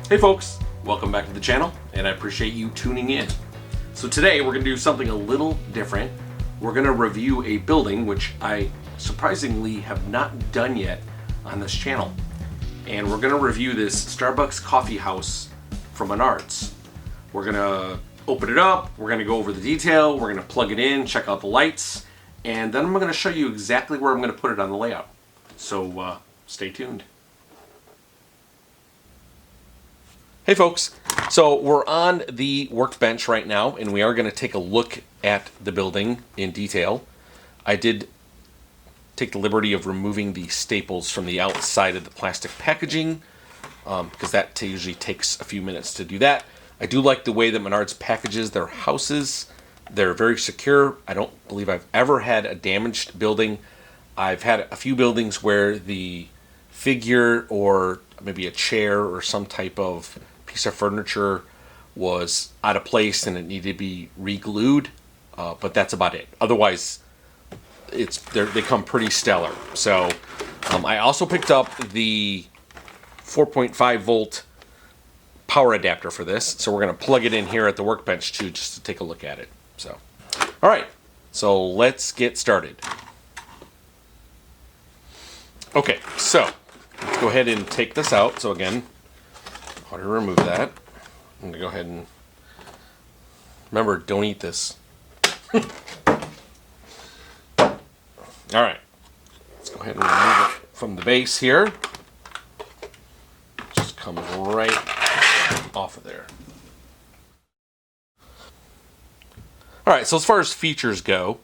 Hey folks, welcome back to the channel, and I appreciate you tuning in. So today we're going to do something a little different. We're going to review a building which I surprisingly have not done yet on this channel. And we're going to review this Starbucks coffee house from Menards. We're going to open it up, we're going to go over the detail, we're going to plug it in, check out the lights, and then I'm going to show you exactly where I'm going to put it on the layout. So stay tuned. Hey folks, so we're on the workbench right now, and we are going to take a look at the building in detail. I did take the liberty of removing the staples from the outside of the plastic packaging, because that usually takes a few minutes to do that. I do like the way that Menards packages their houses. They're very secure. I don't believe I've ever had a damaged building. I've had a few buildings where the figure or maybe a chair or some type of piece of furniture was out of place and it needed to be re-glued, but that's about it. Otherwise, they come pretty stellar. So I also picked up the 4.5 volt power adapter for this, so we're going to plug it in here at the workbench too, just to take a look at it. So, all right, so let's get started. Okay, so let's go ahead and take this out. So again, how to remove that. I'm gonna go ahead and remember, don't eat this. All right, let's go ahead and remove it from the base here. Just comes right off of there. All right, so as far as features go,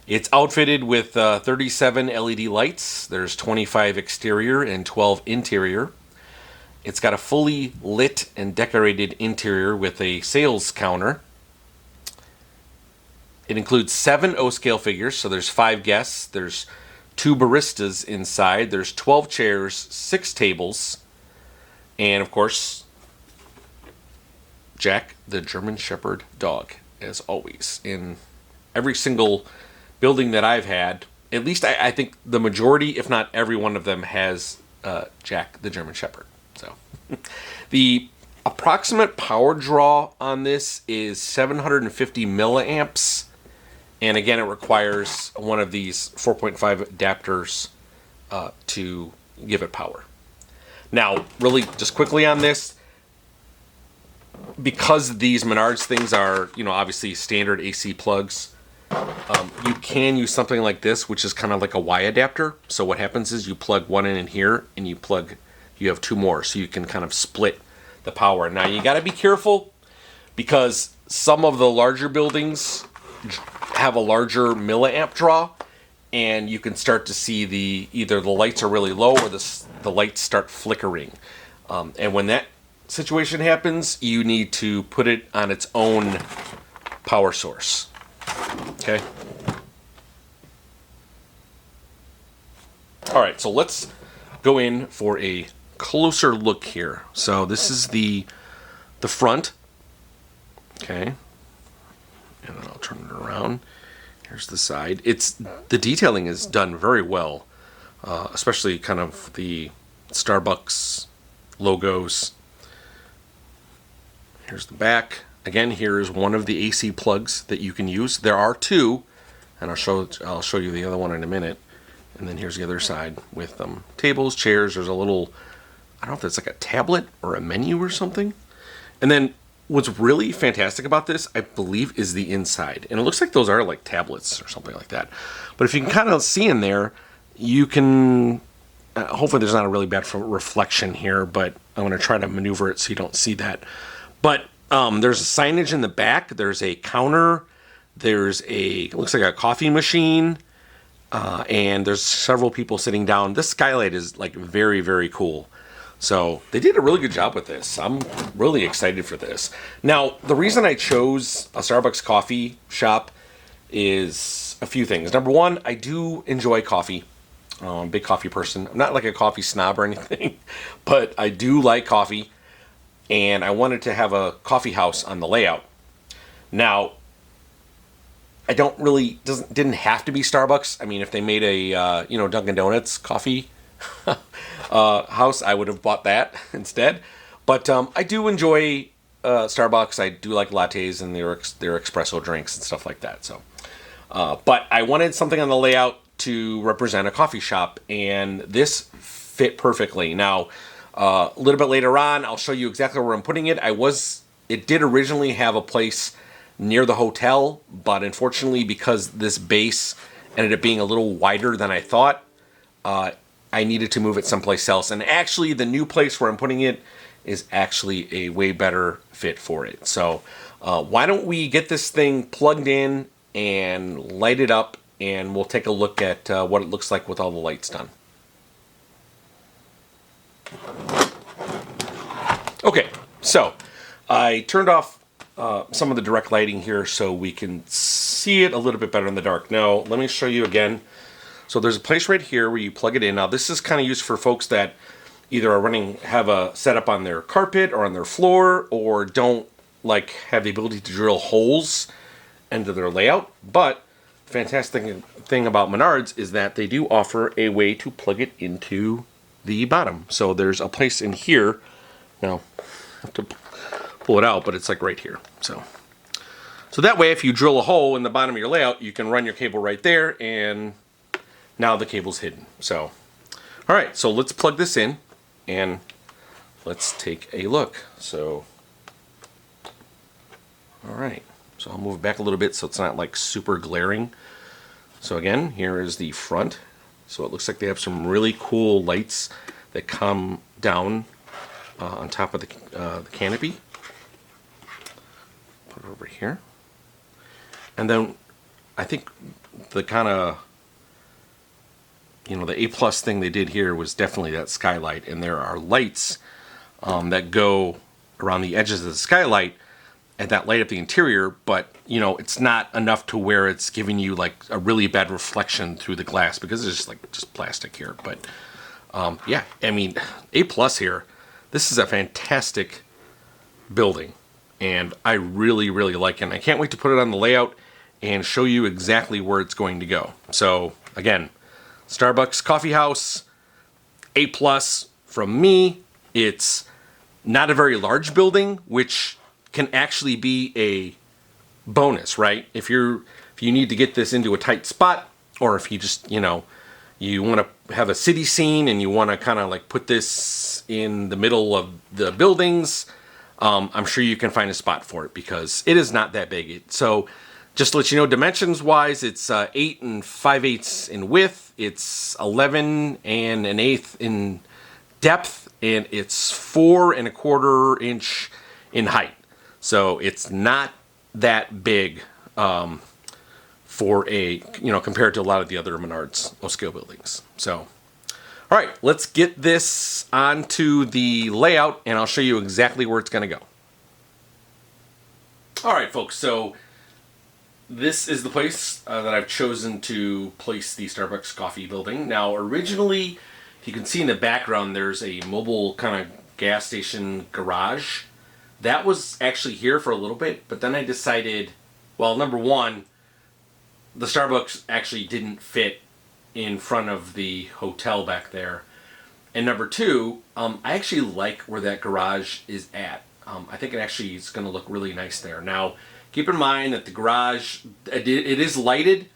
it's outfitted with 37 LED lights. There's 25 exterior and 12 interior. It's got a fully lit and decorated interior with a sales counter. It includes 7 O-scale figures, so there's 5 guests. There's 2 baristas inside. There's 12 chairs, 6 tables, and of course, Jack, the German Shepherd dog, as always. In every single building that I've had, at least I think the majority, if not every one of them, has Jack, the German Shepherd. So the approximate power draw on this is 750 milliamps, and again, it requires one of these 4.5 adapters to give it power. Now, really, just quickly on this, because these Menards things are, obviously standard AC plugs, you can use something like this, which is kind of like a Y adapter. So what happens is you plug one in here, and you have 2 more, so you can kind of split the power. Now you got to be careful, because some of the larger buildings have a larger milliamp draw, and you can start to see either the lights are really low or the lights start flickering. And when that situation happens, you need to put it on its own power source. Okay. All right, so let's go in for a closer look here. So this is the front. Okay. And then I'll turn it around. Here's the side. The detailing is done very well, especially kind of the Starbucks logos. Here's the back. Again, here is one of the AC plugs that you can use. There are 2, and I'll show you the other one in a minute. And then here's the other side with tables, chairs. There's a little, I don't know if it's like a tablet or a menu or something. And then what's really fantastic about this, I believe, is the inside. And it looks like those are like tablets or something like that. But if you can kind of see in there, you can, hopefully there's not a really bad reflection here, but I'm going to try to maneuver it so you don't see that. But there's a signage in the back. There's a counter. It looks like a coffee machine. And there's several people sitting down. This skylight is like very, very cool. So they did a really good job with this. I'm really excited for this. Now, the reason I chose a Starbucks coffee shop is a few things. Number one, I do enjoy coffee. I'm a big coffee person. I'm not like a coffee snob or anything, but I do like coffee. And I wanted to have a coffee house on the layout. Now, I didn't have to be Starbucks. I mean, if they made a, Dunkin' Donuts coffee house, I would have bought that instead. But I do enjoy Starbucks. I do like lattes and their espresso drinks and stuff like that. So, but I wanted something on the layout to represent a coffee shop, and this fit perfectly. Now, a little bit later on, I'll show you exactly where I'm putting it. It did originally have a place near the hotel, but unfortunately, because this base ended up being a little wider than I thought, I needed to move it someplace else. And actually, the new place where I'm putting it is actually a way better fit for it. So why don't we get this thing plugged in and light it up, and we'll take a look at what it looks like with all the lights done. Okay, so I turned off some of the direct lighting here so we can see it a little bit better in the dark. Now, let me show you again. So there's a place right here where you plug it in. Now, this is kind of used for folks that either have a setup on their carpet or on their floor, or don't have the ability to drill holes into their layout. But the fantastic thing about Menards is that they do offer a way to plug it into the bottom. So there's a place in here. Now, I have to pull it out, but it's right here. So that way, if you drill a hole in the bottom of your layout, you can run your cable right there, and now the cable's hidden. So, all right, so let's plug this in, and let's take a look. So, all right, so I'll move it back a little bit so it's not super glaring. So again, here is the front. So it looks like they have some really cool lights that come down on top of the canopy. Put it over here. And then I think the kind of, the A+ thing they did here was definitely that skylight. And there are lights that go around the edges of the skylight and that light up the interior, but it's not enough to where it's giving you a really bad reflection through the glass, because it's just plastic here. But yeah, I mean, A+ here. This is a fantastic building, and I really, really like it. And I can't wait to put it on the layout and show you exactly where it's going to go. So again, Starbucks Coffee House, A+ from me. It's not a very large building, which can actually be a bonus, right? If you need to get this into a tight spot, or if you just, you want to have a city scene and you want to kind of put this in the middle of the buildings, I'm sure you can find a spot for it, because it is not that big. So just to let you know, dimensions wise, it's 8 5/8 in width, it's 11 1/8 in depth, and it's 4 1/4 inch in height. So it's not that big for compared to a lot of the other Menards scale buildings. So, all right, let's get this onto the layout, and I'll show you exactly where it's going to go. All right, folks, so this is the place that I've chosen to place the Starbucks coffee building. Now, originally, if you can see in the background, there's a mobile kind of gas station garage. That was actually here for a little bit, but then I decided, well, number one, the Starbucks actually didn't fit in front of the hotel back there. And number two, I actually like where that garage is at. I think it actually is going to look really nice there. Now, keep in mind that the garage, it is lighted,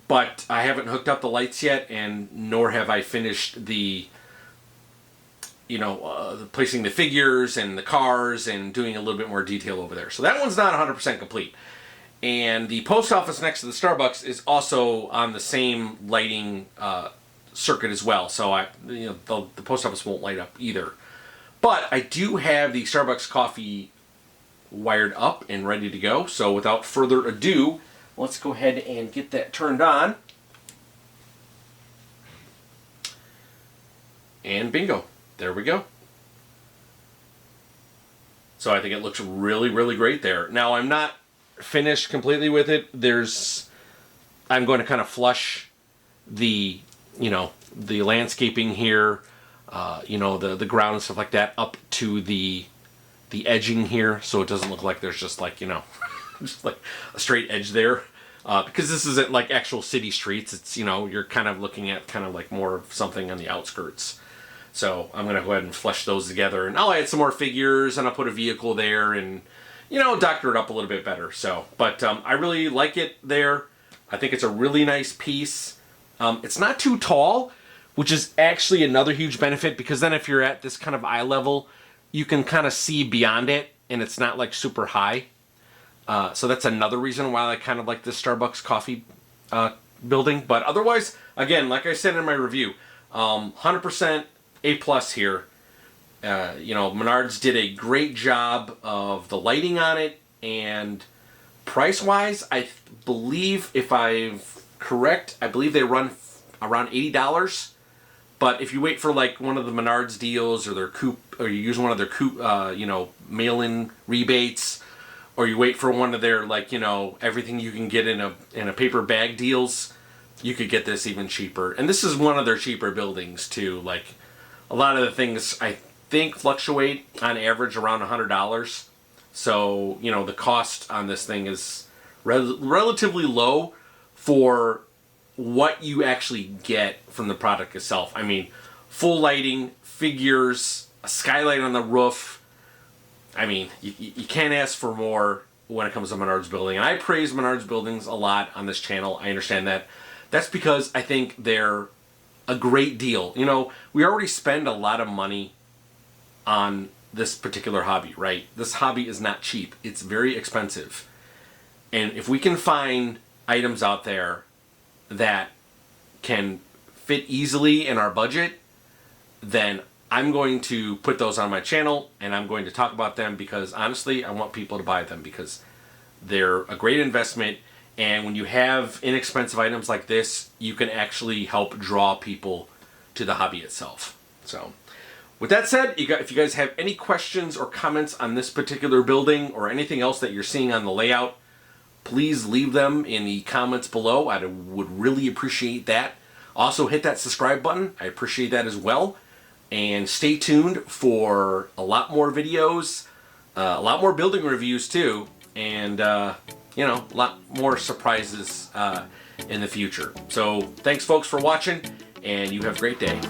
but I haven't hooked up the lights yet, and nor have I finished the placing the figures and the cars and doing a little bit more detail over there. So that one's not 100% complete. And the post office next to the Starbucks is also on the same lighting circuit as well. So the post office won't light up either. But I do have the Starbucks coffee wired up and ready to go. So without further ado, let's go ahead and get that turned on. And bingo. There we go. So I think it looks really, really great there. Now, I'm not finished completely with it. I'm going to kind of flush the landscaping here, the ground and stuff like that up to the edging here, so it doesn't look like there's just just a straight edge there. Because this isn't actual city streets. It's, you're kind of looking at more of something on the outskirts. So I'm going to go ahead and flush those together, and I'll add some more figures, and I'll put a vehicle there, and, you know, doctor it up a little bit better. So, but I really like it there. I think it's a really nice piece. It's not too tall, which is actually another huge benefit, because then if you're at this kind of eye level, you can kind of see beyond it, and it's not like super high. So that's another reason why I kind of like this Starbucks coffee building. But otherwise, again, like I said in my review, 100% A+ here. You know, Menards did a great job of the lighting on it, and price-wise, I believe, if I'm correct, I believe they run around $80. But if you wait for like one of the Menards deals, or their or you use one of their you know, mail-in rebates, or you wait for one of their, like, you know, everything you can get in a paper bag deals, you could get this even cheaper. And this is one of their cheaper buildings too. Like, a lot of the things I think fluctuate on average around $100. So, you know, the cost on this thing is relatively low for what you actually get from the product itself. I mean, full lighting, figures, a skylight on the roof. I mean, you can't ask for more when it comes to Menards building. And I praise Menards buildings a lot on this channel. I understand that. That's because I think they're a great deal. You know, we already spend a lot of money on this particular hobby, right? This hobby is not cheap. It's very expensive. And if we can find items out there that can fit easily in our budget, then I'm going to put those on my channel, and I'm going to talk about them, because honestly, I want people to buy them, because they're a great investment. And when you have inexpensive items like this, you can actually help draw people to the hobby itself. So with that said, if you guys have any questions or comments on this particular building or anything else that you're seeing on the layout, please leave them in the comments below. I would really appreciate that. Also, hit that subscribe button. I appreciate that as well. And stay tuned for a lot more videos, a lot more building reviews too, and you know, a lot more surprises in the future. So thanks folks for watching, and you have a great day.